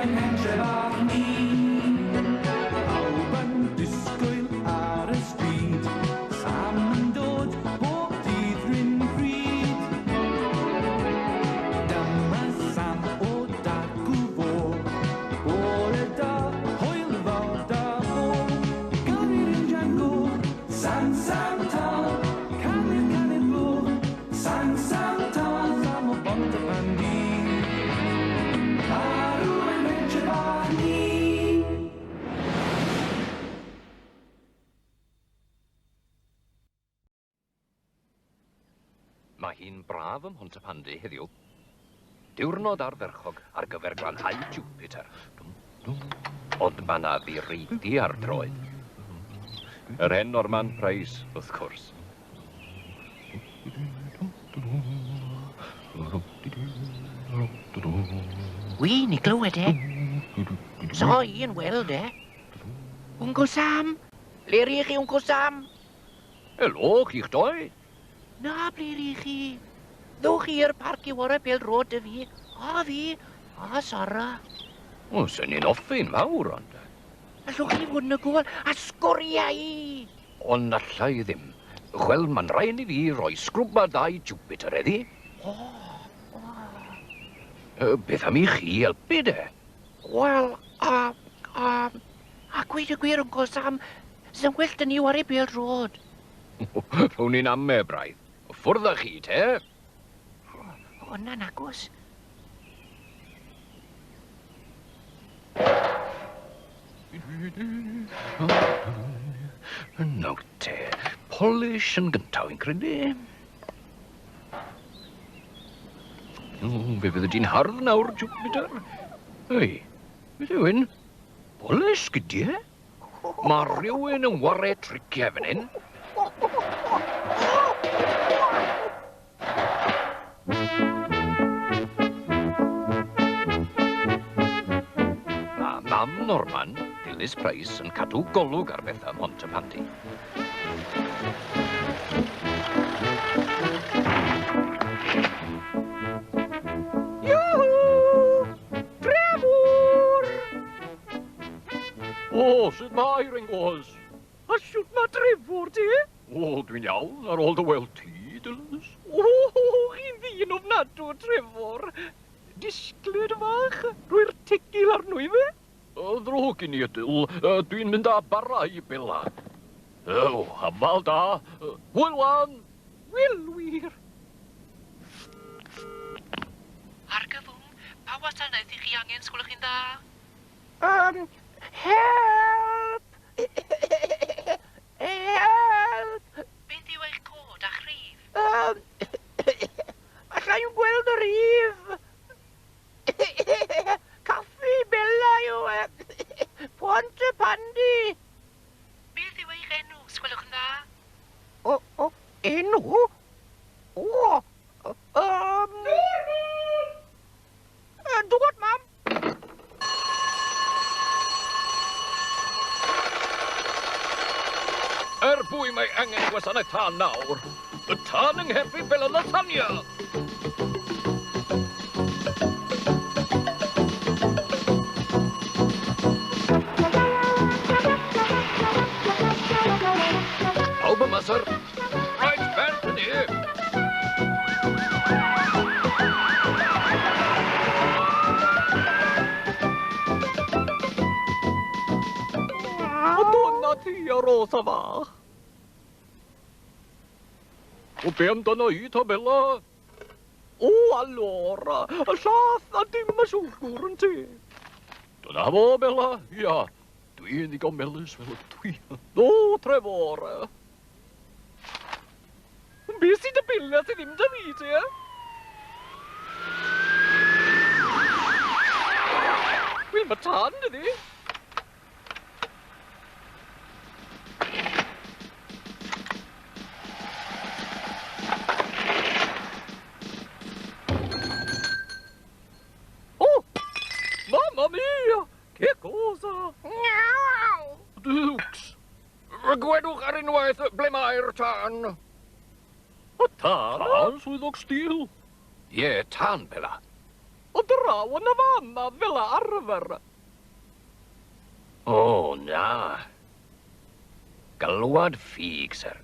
yn hentre fach ni. Pawb yn disgwyl ar y stryd, Sam yn dod bob dydd rhywun bryd. Dyma Sam o Dacw Fo, bore da, hwyl fawr da bo. Gafir yn Django, Sam tal, Canu'r Blo, Sam tal, Sam o Bontyfandi. Arw yn hentre fach ni. Mae hi'n braf ym Mhontypandy heddiw. Diwrnod ardderchog ar gyfer glanhau Jupiter. Ond mae yna ddireidi ar droed. Yr hen Norman Price, wrth gwrs. Wi, ni glywed e. So i yn weld e. Uncle Sam. Le ri chi, Uncle Sam? Helo, chi'ch doi? Na, ble ri chi? Ddwch i'r parc i wara pel rod y fi. A Sara. O, sy'n ni'n offi'n mawr, ond. Allwch chi fod yn y gol a sgoriau. Ond allai ddim. Wel, mae'n rhaid i fi roi sgrwb a dau Jupiter eddi. Beth am i chi helpu de? Wel, a gweud y gwir, Uncle Sam, sy'n well dyn ni wara pel rod. Rwy'n ni'n amme, braidd. Ffwrdd â chi, te? O, na'n agos. Nawr te, polish yn gyntaf fi'n credu. Fe fydde di'n hardd nawr, Jupiter? Ei, beth yw hyn? Polish gyda? Mae rhywun yn ware triciau fan hyn. Mae mam Norman, Dilys Price, yn cadw golwg ar bethau Mhontypandy. O, sut mae Ringos? A siwt mae Trefwr ti? O, dwi'n iawn ar ôl dy weld ti, Dilys. O, chi'n ddyn ofnadw, Trefwr. Disgled fach, rwy'r tegil arnwy fe? Ddrwg i ni ydl, dwi'n mynd â barau bela. O, amal da. Hwyl wan. Wilwyr. Argyfwng, pa wasanaeth i chi angen sgwylwch chi'n dda? Help! Help! Beth yw eich cod a chrif? Allai yw gweld y rif. Caffi bela yw e. Pontypandy. Beth yw eich enw, sgwylwch yn dda? O, enw? O, dŵad, mam. Bwy mae angen gwasanaeth tân nawr. Y tân yng ngherfi Bela Latania. Pawb yma, syr. Right, bent yn i. O dwna ti ar osa fach. O be amdano i, ta Bela? O, allora, y llath a dim y siwgwr yn ti. Dyna fo, Bela, ia. Dwi'n ddigon melys fel y dwi. O, Trefwr. Be sydd y bilna sydd ddim dy fi, ti, e? Wel, mae tan, ydi? Mamma mia! Che cosa? Dukes! Gwedwch ar unwaith ble mae'r tân. Y tân? Tân swyddog stil? Ie, tân, Bela. O draw yna fa! drama fel arfer. O, na. Galwad ffug, sir.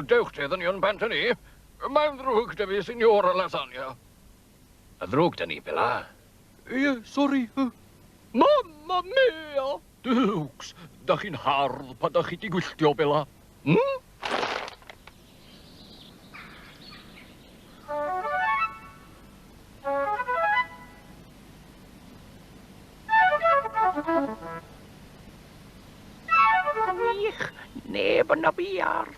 Dewch te ddynion bant ni. Mae'n ddrwg dy fi, Signora Lasagna. Y ddrwg dyn ni, Bela. Ie, sori. Mamma mia! Dewks, da chi'n hardd pa da chi di gwylltio, Bela. Hmm? Wych, neb yn y biar.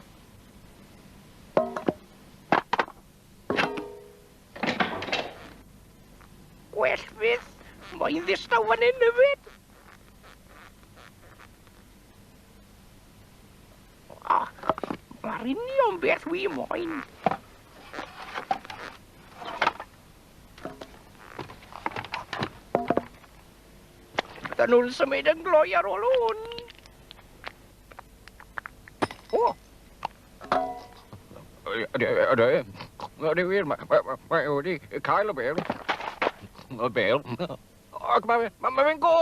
Well fydd, mae'n ddistaw fan hyn hefyd. Mae'r union beth wi moyn. Bydden nhw'n symud yn gloi ar ôl hwn. O! Ydy wir, mae wedi cael y bel. Y bel. Ac mae fe'n go!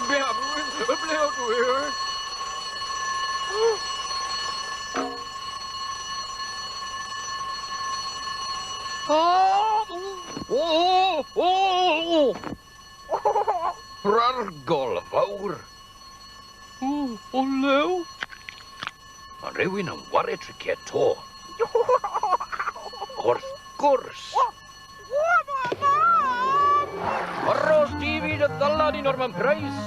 Ble ydw i? Rargol fawr. O lew? Mae rhywun yn wario triciau to. Wrth gwrs. Aros David y ddalad i Norman Price.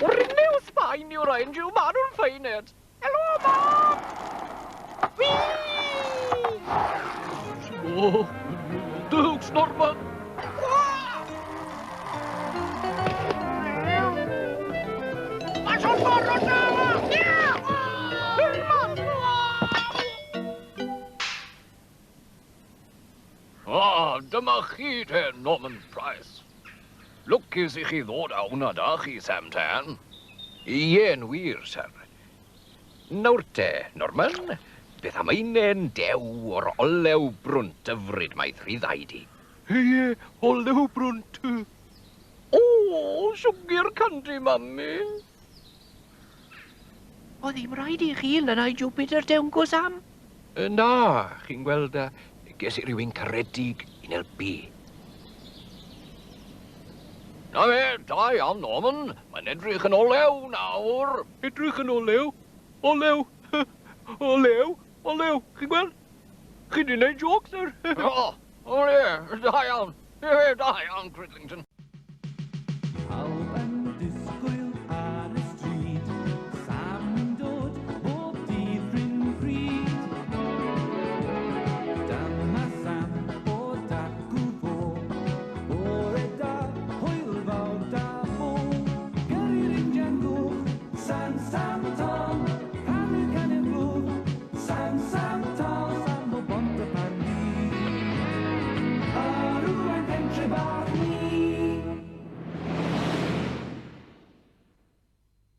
Rhyw Sbaen yw'r ein yw marw'n ffeined. Helo, Mam! Whee! O, Dewks Norman! Dyma chi te, Norman Price. Lwcus i chi ddod a hwnna da chi, Sam Tan. Ie'n wir, sir. Nawr te, Norman, beth am einen dew o'r olew brwnt yfryd mae ddau. Ie, olew brwnt. O, siwgr candy, Mammi. O ddim rhaid i chi yna i Jupiter dewn go Sam. Na, chi'n gweld, ges i rywun caredig i'n helpu. Na fe, da iawn, Norman. Mae'n edrych yn olew nawr. Edrych yn olew? Olew? Olew? Olew? Chi'n gweld? Chi di wneud joc, sir? O, ie, da iawn. Da iawn, Cridlington.